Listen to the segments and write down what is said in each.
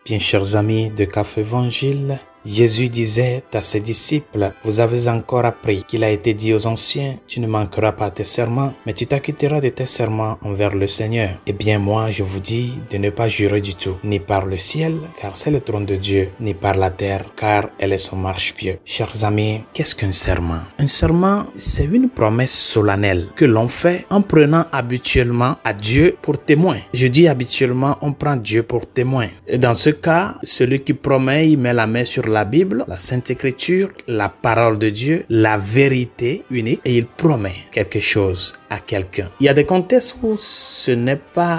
Bien chers amis de Café Évangile, Jésus disait à ses disciples, vous avez encore appris qu'il a été dit aux anciens, tu ne manqueras pas tes serments, mais tu t'acquitteras de tes serments envers le Seigneur. Eh bien moi je vous dis de ne pas jurer du tout, ni par le ciel, car c'est le trône de Dieu, ni par la terre, car elle est son marchepied. Chers amis, qu'est-ce qu'un serment? Un serment, c'est une promesse solennelle que l'on fait en prenant habituellement à Dieu pour témoin. Je dis habituellement, on prend Dieu pour témoin. Et dans ce cas, celui qui promet, il met la main sur la Bible, la Sainte Écriture, la parole de Dieu, la vérité unique, et il promet quelque chose à quelqu'un. Il y a des contextes où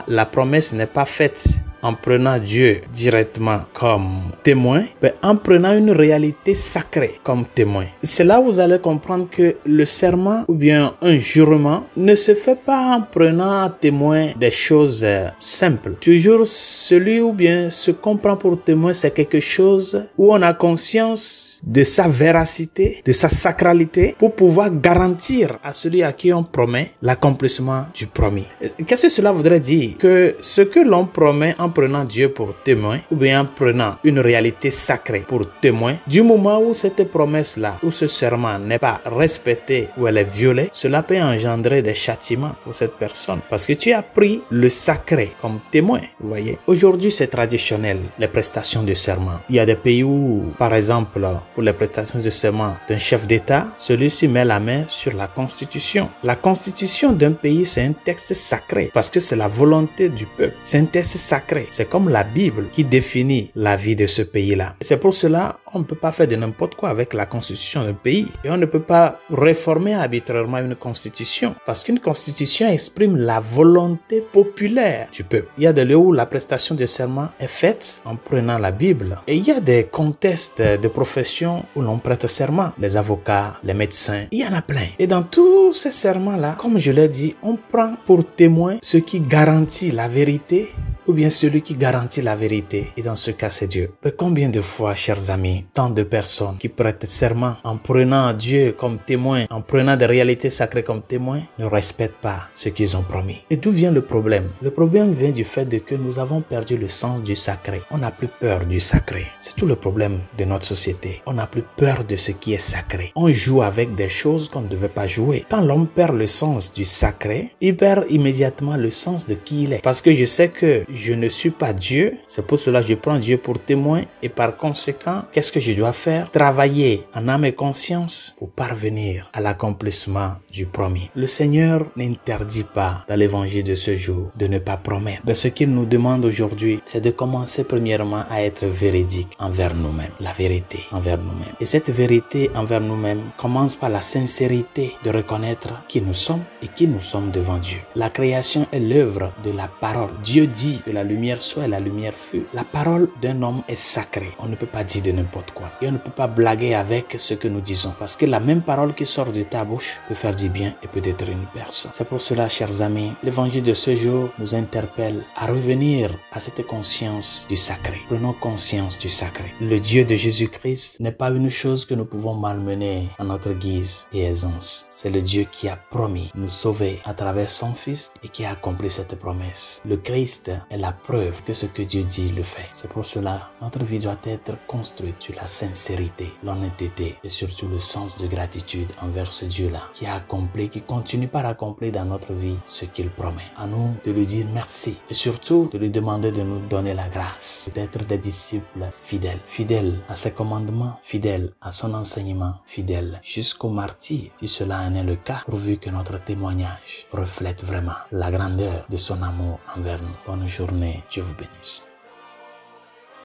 la promesse n'est pas faite en prenant Dieu directement comme témoin, mais en prenant une réalité sacrée comme témoin. C'est là où vous allez comprendre que le serment ou bien un jurement ne se fait pas en prenant à témoin des choses simples. Toujours celui ou bien ce qu'on prend pour témoin, c'est quelque chose où on a conscience de sa véracité, de sa sacralité pour pouvoir garantir à celui à qui on promet l'accomplissement du promis. Qu'est-ce que cela voudrait dire? Que ce que l'on promet en prenant Dieu pour témoin ou bien en prenant une réalité sacrée pour témoin, du moment où cette promesse-là, où ce serment n'est pas respecté ou elle est violée, cela peut engendrer des châtiments pour cette personne parce que tu as pris le sacré comme témoin. Vous voyez, aujourd'hui c'est traditionnel, les prestations de serment. Il y a des pays où, par exemple, pour les prestations de serment d'un chef d'État, celui-ci met la main sur la Constitution. La Constitution d'un pays, c'est un texte sacré parce que c'est la volonté du peuple. C'est un texte sacré. C'est comme la Bible qui définit la vie de ce pays-là. C'est pour cela on ne peut pas faire de n'importe quoi avec la constitution d'un pays. Et on ne peut pas réformer arbitrairement une constitution. Parce qu'une constitution exprime la volonté populaire du peuple. Il y a des lieux où la prestation de serment est faite en prenant la Bible. Et il y a des contextes de profession où l'on prête serment. Les avocats, les médecins, il y en a plein. Et dans tous ces serments-là, comme je l'ai dit, on prend pour témoin ce qui garantit la vérité ou bien celui qui garantit la vérité. Et dans ce cas, c'est Dieu. Mais combien de fois, chers amis, tant de personnes qui prêtent serment en prenant Dieu comme témoin, en prenant des réalités sacrées comme témoin, ne respectent pas ce qu'ils ont promis. Et d'où vient le problème? Le problème vient du fait que nous avons perdu le sens du sacré. On n'a plus peur du sacré. C'est tout le problème de notre société. On n'a plus peur de ce qui est sacré. On joue avec des choses qu'on ne devait pas jouer. Quand l'homme perd le sens du sacré, il perd immédiatement le sens de qui il est. Parce que je sais que je ne suis pas Dieu, c'est pour cela que je prends Dieu pour témoin et par conséquent, qu'est-ce que je dois faire? Travailler en âme et conscience pour parvenir à l'accomplissement du promis. Le Seigneur n'interdit pas dans l'évangile de ce jour de ne pas promettre. Mais ce qu'il nous demande aujourd'hui, c'est de commencer premièrement à être véridique envers nous-mêmes. La vérité envers nous-mêmes. Et cette vérité envers nous-mêmes commence par la sincérité de reconnaître qui nous sommes et qui nous sommes devant Dieu. La création est l'œuvre de la parole. Dieu dit que la lumière soit et la lumière fut. La parole d'un homme est sacrée. On ne peut pas dire de n'importe quoi. Et on ne peut pas blaguer avec ce que nous disons. Parce que la même parole qui sort de ta bouche peut faire du bien et peut détruire une personne. C'est pour cela, chers amis, l'évangile de ce jour nous interpelle à revenir à cette conscience du sacré. Prenons conscience du sacré. Le Dieu de Jésus-Christ n'est pas une chose que nous pouvons malmener à notre guise et aisance. C'est le Dieu qui a promis nous sauver à travers son Fils et qui a accompli cette promesse. Le Christ est la preuve que ce que Dieu dit le fait. C'est pour cela notre vie doit être construite sur la sincérité, l'honnêteté et surtout le sens de gratitude envers ce Dieu-là qui a accompli, qui continue par accomplir dans notre vie ce qu'il promet. À nous de lui dire merci et surtout de lui demander de nous donner la grâce d'être des disciples fidèles, fidèles à ses commandements, fidèles à son enseignement, fidèles jusqu'au martyre si cela en est le cas, pourvu que notre témoignage reflète vraiment la grandeur de son amour envers nous. Bonne journée, Dieu vous bénisse.